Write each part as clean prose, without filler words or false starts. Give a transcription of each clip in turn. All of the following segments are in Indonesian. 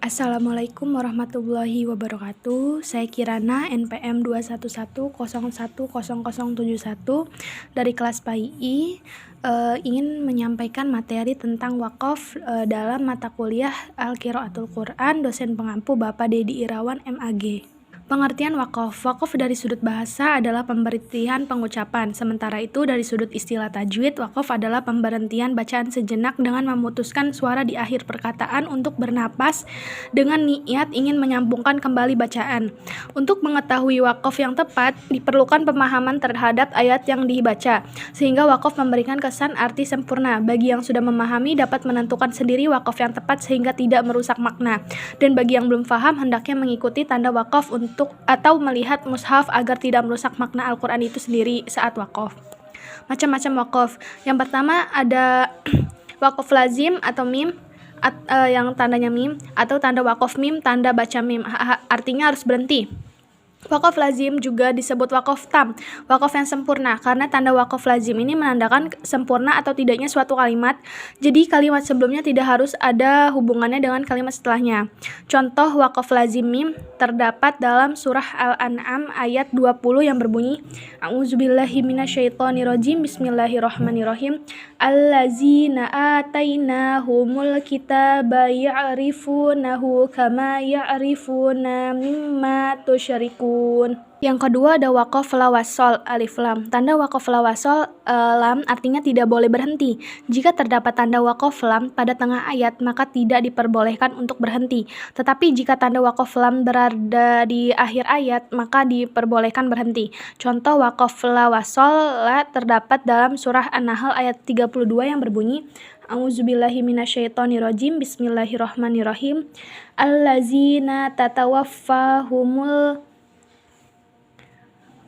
Assalamualaikum warahmatullahi wabarakatuh. Saya Kirana, NPM 211010071 dari kelas PAII, ingin menyampaikan materi tentang wakaf dalam mata kuliah Al-Qiraatul Quran, dosen pengampu Bapak Dedi Irawan, MAG. Pengertian wakaf. Wakaf dari sudut bahasa adalah pemberhentian pengucapan. Sementara itu dari sudut istilah tajwid, wakaf adalah pemberhentian bacaan sejenak dengan memutuskan suara di akhir perkataan untuk bernapas dengan niat ingin menyambungkan kembali bacaan. Untuk mengetahui wakaf yang tepat, diperlukan pemahaman terhadap ayat yang dibaca, sehingga wakaf memberikan kesan arti sempurna. Bagi yang sudah memahami dapat menentukan sendiri wakaf yang tepat sehingga tidak merusak makna. Dan bagi yang belum paham, hendaknya mengikuti tanda wakaf atau melihat mushaf agar tidak merusak makna Al-Quran itu sendiri saat wakaf. Macam-macam wakaf. Yang pertama ada wakaf lazim atau mim, yang tandanya mim, atau tanda wakaf mim, tanda baca mim, artinya harus berhenti. Wakaf lazim juga disebut wakaf tam, wakaf yang sempurna, karena tanda wakaf lazim ini menandakan sempurna atau tidaknya suatu kalimat, jadi kalimat sebelumnya tidak harus ada hubungannya dengan kalimat setelahnya. Contoh wakaf lazim mim terdapat dalam surah Al-An'am ayat 20 yang berbunyi A'udzubillahi minasyaitonirrajim, Bismillahirrahmanirrahim. Allazina atainahumul kitaba ya'rifunahu kama ya'rifuna mimma tusyarikun. Yang kedua ada wakaf la wasol, alif lam. Tanda wakaf la wasol, lam, artinya tidak boleh berhenti. Jika terdapat tanda wakaf lam pada tengah ayat, maka tidak diperbolehkan untuk berhenti. Tetapi jika tanda wakaf lam berada di akhir ayat, maka diperbolehkan berhenti. Contoh wakaf la wasol la terdapat dalam surah An-Nahl ayat 32 yang berbunyi A'udzubillahi minasyaitonirrajim, Bismillahirrahmanirrahim. Allazina tatawaffahumul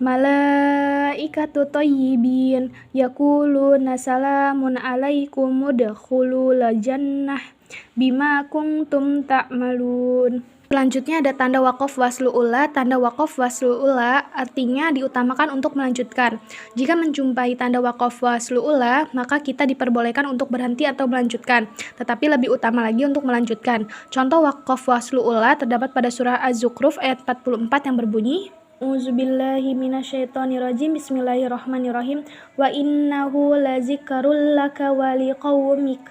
malaikatu thayyibin yaquluna salamun alaikum udkhulul jannah bima kuntum ta'malun. Selanjutnya ada tanda wakaf waslu ula. Tanda wakaf waslu ula artinya diutamakan untuk melanjutkan. Jika menjumpai tanda wakaf waslu ula, maka kita diperbolehkan untuk berhenti atau melanjutkan, tetapi lebih utama lagi untuk melanjutkan. Contoh wakaf waslu ula terdapat pada surah Az-Zukhruf ayat 44 yang berbunyi A'udzubillahi minasyaitonirrajim, Bismillahirrahmanirrahim. Wa innahu lazikrul laka wa liqaumik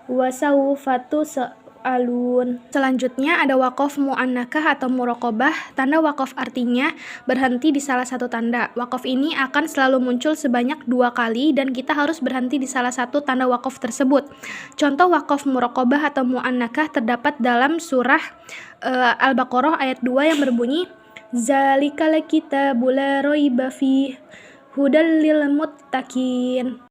wa sawfa tus'alun. Selanjutnya ada wakaf mu'annakah atau muraqabah. Tanda wakaf artinya berhenti di salah satu tanda. Wakaf ini akan selalu muncul sebanyak 2 kali dan kita harus berhenti di salah satu tanda wakaf tersebut. Contoh wakaf muraqabah atau mu'annakah terdapat dalam surah Al-Baqarah ayat 2 yang berbunyi Zalikal kitabu la raiba fihi hudal lil muttaqin.